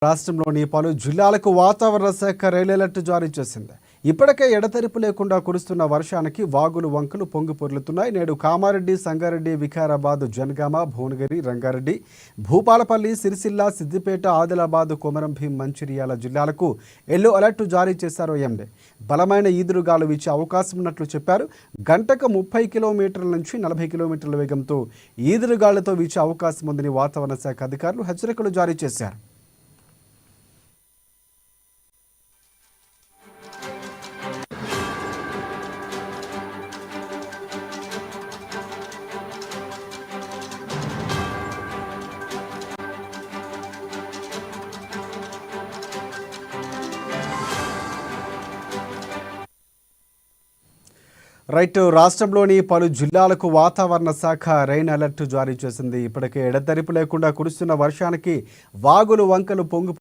రాష్ట్రంలోని పలు జిల్లాలకు వాతావరణ శాఖ రెడ్ అలర్ట్ జారీ చేసింది. ఇప్పటికే ఎడతెరిపి లేకుండా కురుస్తున్న వర్షానికి వాగులు వంకలు పొంగి పొర్లుతున్నాయి. నేడు కామారెడ్డి, సంగారెడ్డి, వికారాబాద్, జనగామ, భువనగిరి, రంగారెడ్డి, భూపాలపల్లి, సిరిసిల్ల, సిద్దిపేట, ఆదిలాబాద్, కొమరంభీం, మంచిర్యాల జిల్లాలకు ఎల్లో అలర్ట్ జారీ చేశారు. ఎండే బలమైన ఈదురుగాలు వీచే అవకాశం ఉన్నట్లు చెప్పారు. గంటకు 30 కిలోమీటర్ల నుంచి 40 కిలోమీటర్ల వేగంతో ఈదురుగాలతో వీచే అవకాశం ఉందని వాతావరణ శాఖ అధికారులు హెచ్చరికలు జారీ చేశారు. రాష్ట్రంలోని పలు జిల్లాలకు వాతావరణ శాఖ రెయిన్ అలర్ట్ జారీ చేసింది. ఇప్పటికే ఎడతెరిపి లేకుండా కురుస్తున్న వర్షానికి వాగులు వంకలు పొంగి